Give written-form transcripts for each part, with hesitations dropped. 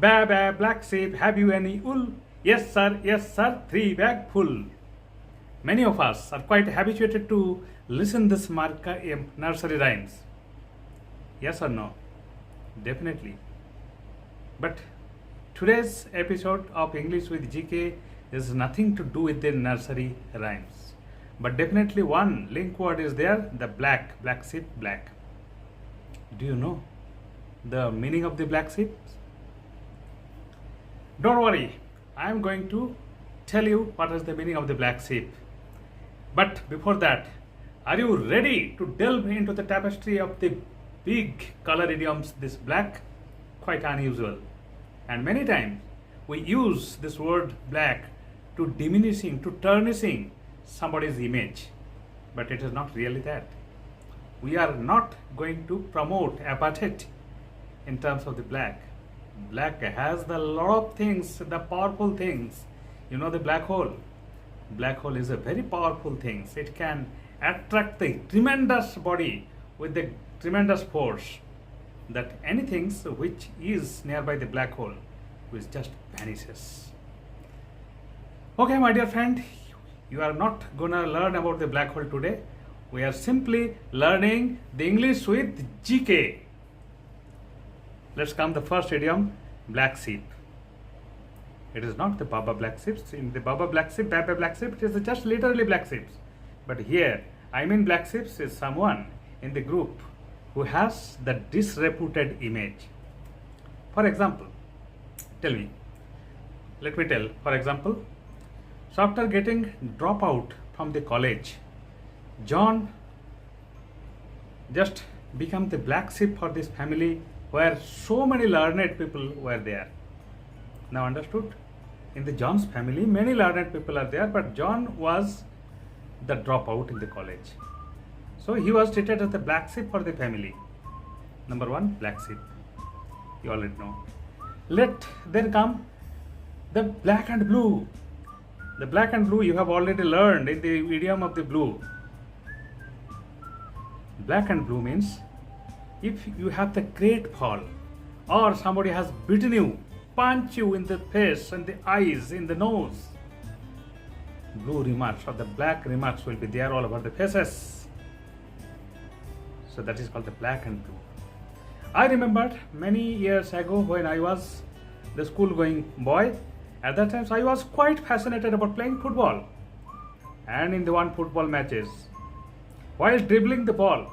Ba ba, black sheep, have you any wool? Yes sir, 3 bag full. Many of us are quite habituated to listen this nursery rhymes. Yes or no? Definitely. But today's episode of English with GK is nothing to do with the nursery rhymes. But definitely one link word is there, the black sheep, black. Do you know the meaning of the black sheep? Don't worry, I am going to tell you what is the meaning of the black sheep. But before that, are you ready to delve into the tapestry of the big color idioms, this black? Quite unusual. And many times we use this word black to diminishing, to tarnishing somebody's image. But it is not really that. We are not going to promote apartheid in terms of the black. Black has the lot of things, the powerful things. You know the black hole. Black hole is a very powerful thing. It can attract the tremendous body with the tremendous force that anything which is nearby the black hole which just vanishes. Okay, my dear friend, you are not gonna learn about the black hole today. We are simply learning the English with GK. Let's come the first idiom, black sheep. It is not the Baba black sheep. In the Baba black sheep, Baba black sheep, it is just literally black sheep. But here, I mean black sheep is someone in the group who has the disreputed image. For example, let me tell, for example, so after getting drop out from the college, John just became the black sheep for this family where so many learned people were there. Now understood? In the John's family, many learned people are there, but John was the dropout in the college. So he was treated as the black sheep for the family. Number one, black sheep. You already know. Let then come the black and blue. The black and blue you have already learned in the idiom of the blue. Black and blue means if you have the great fall or somebody has beaten you, punch you in the face, in the eyes, in the nose, blue remarks or the black remarks will be there all over the faces. So that is called the black and blue. I remembered many years ago when I was the school going boy, at that time I was quite fascinated about playing football. And in the one football matches, while dribbling the ball,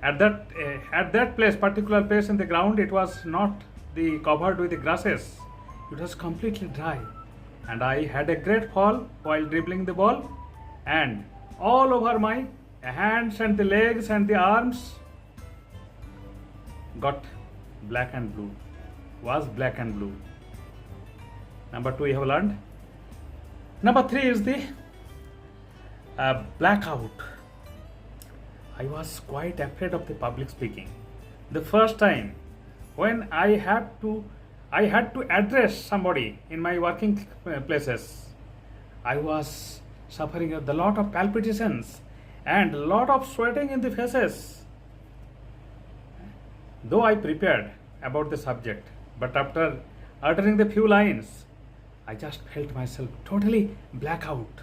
at that place, particular place in the ground, it was not covered with the grasses. It was completely dry. And I had a great fall while dribbling the ball, and all over my hands and the legs and the arms got black and blue, was black and blue. Number two, you have learned. Number three is the blackout. I was quite afraid of the public speaking. The first time when I had to address somebody in my working places, I was suffering a lot of palpitations and a lot of sweating in the faces. Though I prepared about the subject, but after uttering the few lines, I just felt myself totally blackout.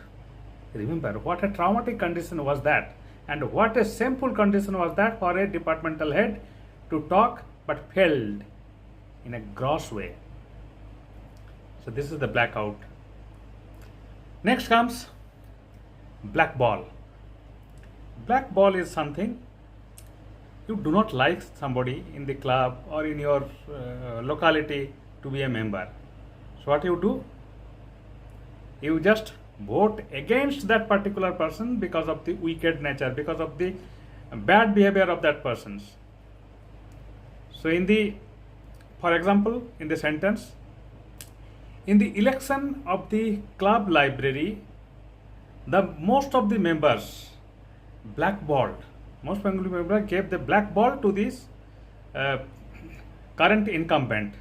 Remember what a traumatic condition was that, and what a shameful condition was that for a departmental head to talk but failed in a gross way. So this is the blackout. Next comes black ball. Black ball is something you do not like somebody in the club or in your locality to be a member. So what you do? You just vote against that particular person because of the wicked nature, because of the bad behavior of that person. So for example, in the sentence, in the election of the club library, most of the members blackballed. Most members gave the black ball to this current incumbent.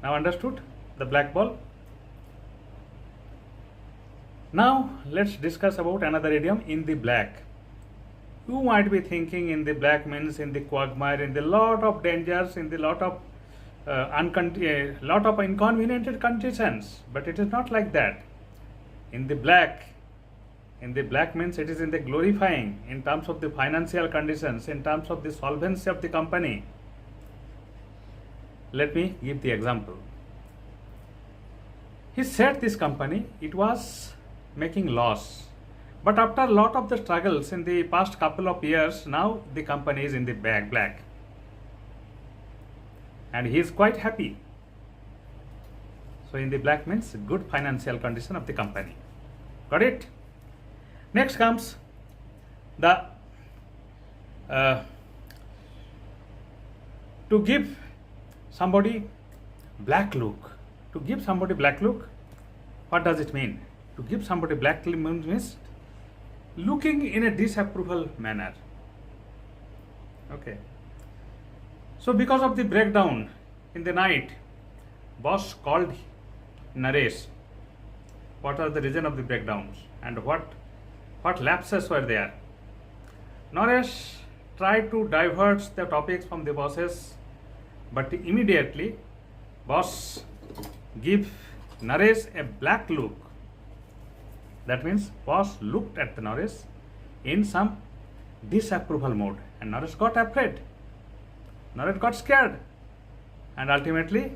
Now understood the black ball? Now let's discuss about another idiom, in the black. You might be thinking in the black means in the quagmire, in the lot of dangers, in the lot of lot of inconvenient conditions, but it is not like that. In the black means it is in the glorifying in terms of the financial conditions, in terms of the solvency of the company. Let me give the example. He said this company, it was making loss. But after a lot of the struggles in the past couple of years, now the company is in the black. And he is quite happy. So in the black means good financial condition of the company. Got it? Next comes the to give somebody black look. To give somebody black look, what does it mean? To give somebody black look means looking in a disapproval manner. Okay. So because of the breakdown in the night, boss called Naresh. What are the reason of the breakdowns and what lapses were there? Naresh tried to divert the topics from the bosses, but immediately boss give Naresh a black look. That means boss looked at the Naresh in some disapproval mode, and Naresh got afraid. Naresh got scared, and ultimately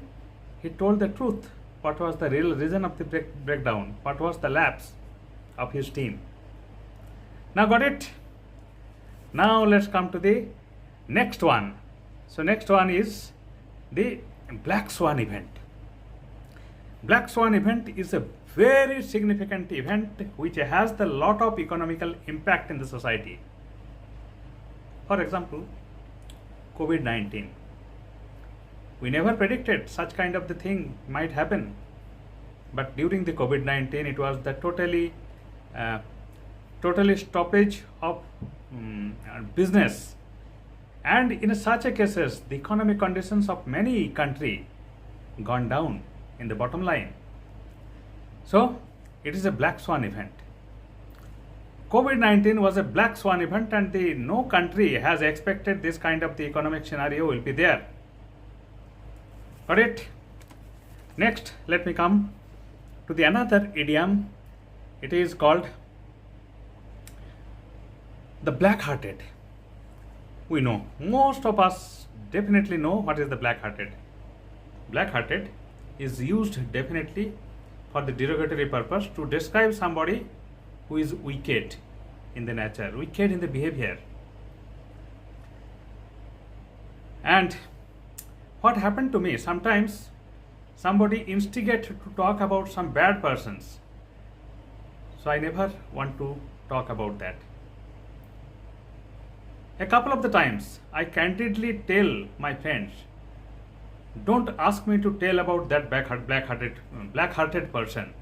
he told the truth. What was the real reason of the breakdown? What was the lapse of his team? Now got it? Now let's come to the next one. So next one is the Black Swan event. Black Swan event is a very significant event which has a lot of economical impact in the society. For example, COVID-19. We never predicted such kind of the thing might happen. But during the COVID-19, it was the totally stoppage of business. And in such a cases, the economic conditions of many country gone down in the bottom line. So it is a black swan event. COVID-19 was a black swan event, and no country has expected this kind of the economic scenario will be there. Got it? Next, let me come to the another idiom. It is called the black-hearted. We know, most of us definitely know what is the black-hearted. Black-hearted is used definitely for the derogatory purpose to describe somebody who is wicked in the nature, wicked in the behavior. And what happened to me, sometimes somebody instigate to talk about some bad persons. So I never want to talk about that. A couple of the times I candidly tell my friends, don't ask me to tell about that black-hearted person.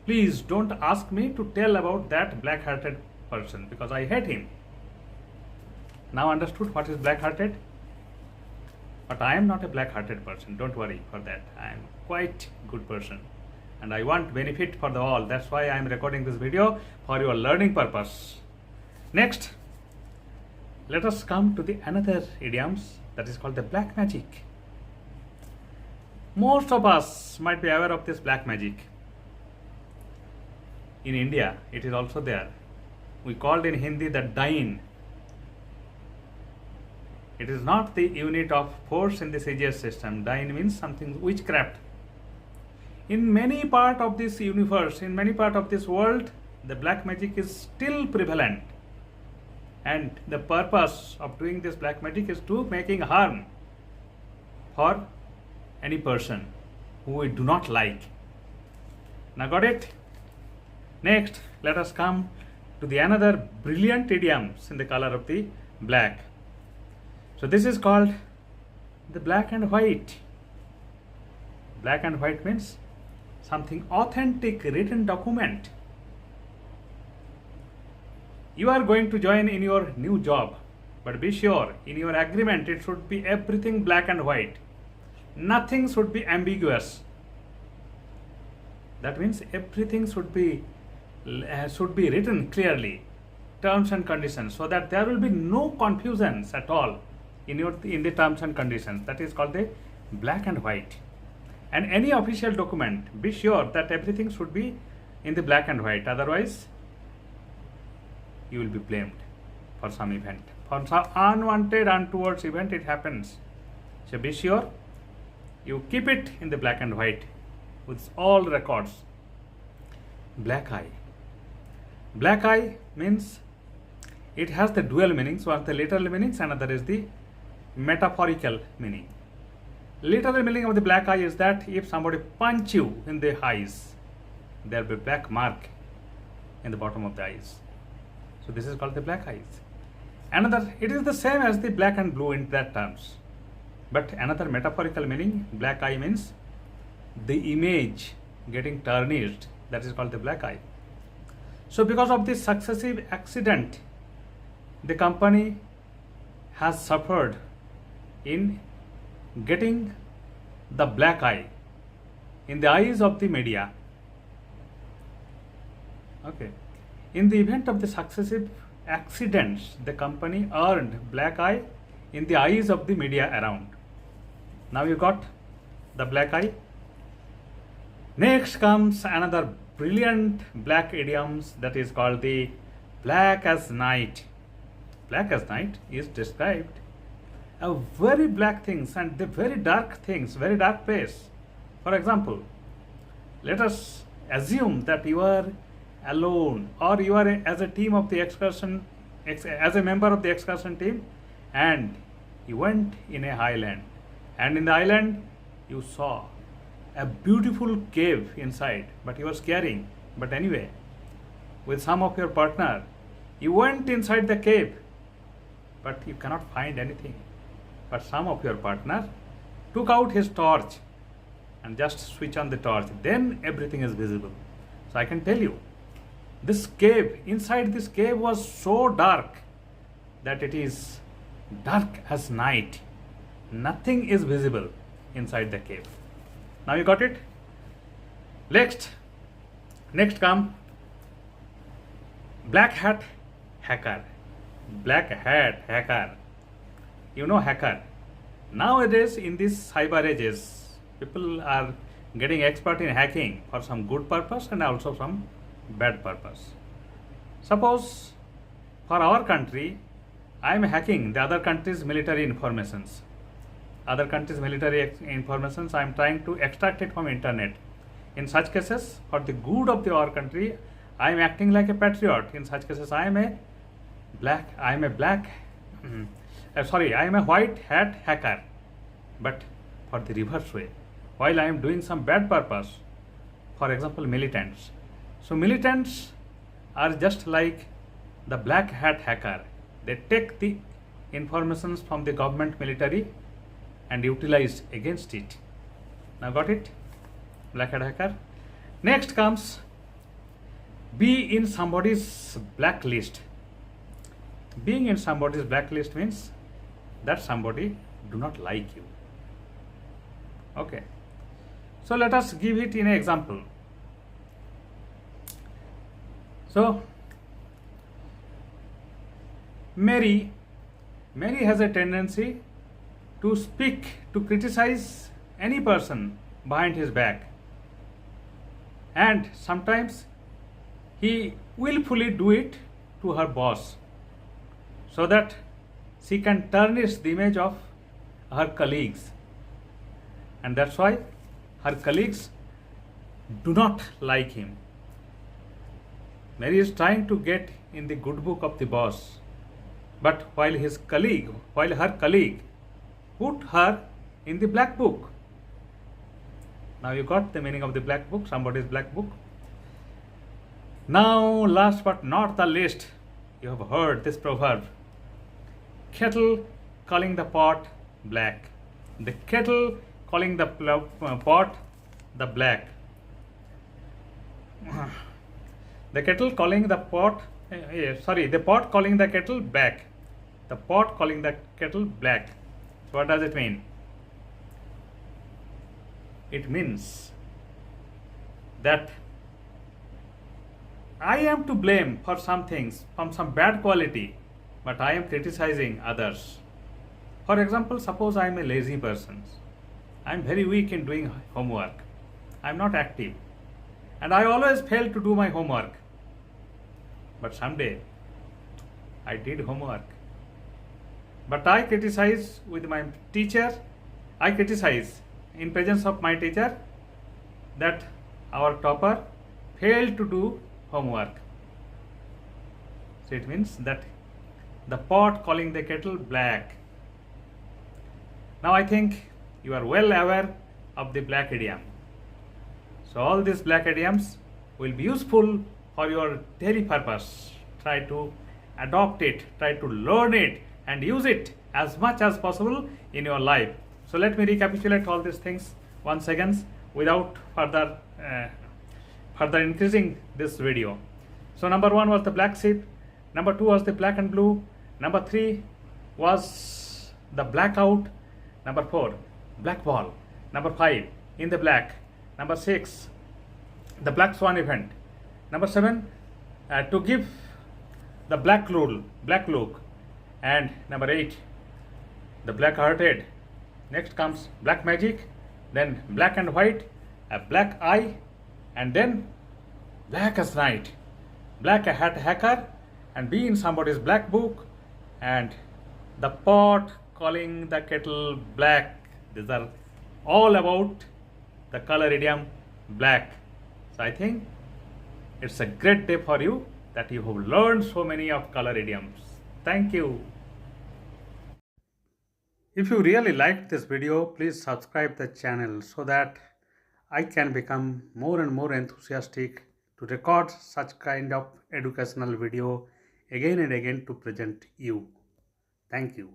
Please don't ask me to tell about that black-hearted person because I hate him. Now understood what is black-hearted? But I am not a black-hearted person. Don't worry for that. I am quite good person, and I want benefit for the all. That's why I am recording this video for your learning purpose. Next, let us come to the another idioms that is called the black magic. Most of us might be aware of this black magic. In India, it is also there. We called in Hindi the Dain. It is not the unit of force in the CGS system. Dain means something witchcraft. In many part of this universe, in many part of this world, the black magic is still prevalent. And the purpose of doing this black magic is to making harm for any person who we do not like. Now got it? Next, let us come to the another brilliant idioms in the color of the black. So this is called the black and white. Black and white means something authentic written document. You are going to join in your new job, but be sure in your agreement it should be everything black and white. Nothing should be ambiguous. That means everything should be written clearly. terms and conditions, so that there will be no confusions at all in the terms and conditions. That is called the black and white. And any official document, be sure that everything should be in the black and white, otherwise you will be blamed for some event, for some unwanted, untoward event it happens. So be sure you keep it in the black and white with all records. Black eye. Black eye means it has the dual meanings. One is the literal meanings, another is the metaphorical meaning. Literal meaning of the black eye is that if somebody punch you in the eyes, there will be a black mark in the bottom of the eyes. So this is called the black eyes. Another, it is the same as the black and blue in that terms. But another metaphorical meaning, black eye means the image getting tarnished. That is called the black eye. So because of this successive accident, the company has suffered in getting the black eye in the eyes of the media. Okay. In the event of the successive accidents, the company earned black eye in the eyes of the media around. Now you got the black eye. Next comes another brilliant black idioms, that is called the black as night. Black as night is described a very black things and the very dark things, very dark place. For example, let us assume that you are alone, or you are as a team of the excursion, as a member of the excursion team, and you went in a island, and in the island you saw a beautiful cave inside, but you were scaring. But anyway, with some of your partner, you went inside the cave, but you cannot find anything. But some of your partner took out his torch and just switch on the torch, then everything is visible. So I can tell you, this cave, inside this cave was so dark that it is dark as night. Nothing is visible inside the cave. Now you got it? Next come black hat hacker. Black hat hacker. You know hacker. Nowadays in these cyber ages, people are getting expert in hacking for some good purpose and also some bad purpose. Suppose for our country, I am hacking the other country's military informations. Other countries' military informations, I am trying to extract it from internet. In such cases, for the good of our country, I am acting like a patriot. In such cases, I am a white hat hacker. But for the reverse way, while I am doing some bad purpose, for example, militants. So militants are just like the black hat hacker. They take the informations from the government military and utilize against it. Now got it? Black hat hacker. Next comes be in somebody's blacklist. Being in somebody's blacklist means that somebody do not like you. Okay. So let us give it in an example. So Mary has a tendency to speak, to criticize any person behind his back, and sometimes he willfully do it to her boss so that she can tarnish the image of her colleagues, and that's why her colleagues do not like him. Mary is trying to get in the good book of the boss, but while her colleague put her in the black book. Now you got the meaning of the black book, somebody's black book. Now last but not the least, you have heard this proverb, kettle calling the pot black. The kettle calling the pot the black. The kettle calling the pot, the pot calling the kettle black. The pot calling the kettle black. So what does it mean? It means that I am to blame for some things, from some bad quality, but I am criticizing others. For example, suppose I am a lazy person. I am very weak in doing homework. I am not active. And I always fail to do my homework. But someday, I did homework. But I criticize with my teacher. I criticize in presence of my teacher that our topper failed to do homework. So it means that the pot calling the kettle black. Now I think you are well aware of the black idiom. So all these black idioms will be useful for your daily purpose. Try to adopt it, try to learn it and use it as much as possible in your life. So let me recapitulate all these things once again without further increasing this video. So number 1 was the black sheep, number 2 was the black and blue, number 3 was the blackout, number 4 black ball, number 5 in the black, number 6 the black swan event, number 7 to give the black look, and number 8 the black hearted. Next comes black magic, then black and white, a black eye, and then black as night, black hat hacker, and be in somebody's black book, and the pot calling the kettle black. These are all about the color idiom black. So I think it's a great day for you that you have learned so many of color idioms. Thank you. If you really liked this video, please subscribe the channel so that I can become more and more enthusiastic to record such kind of educational video again and again to present you. Thank you.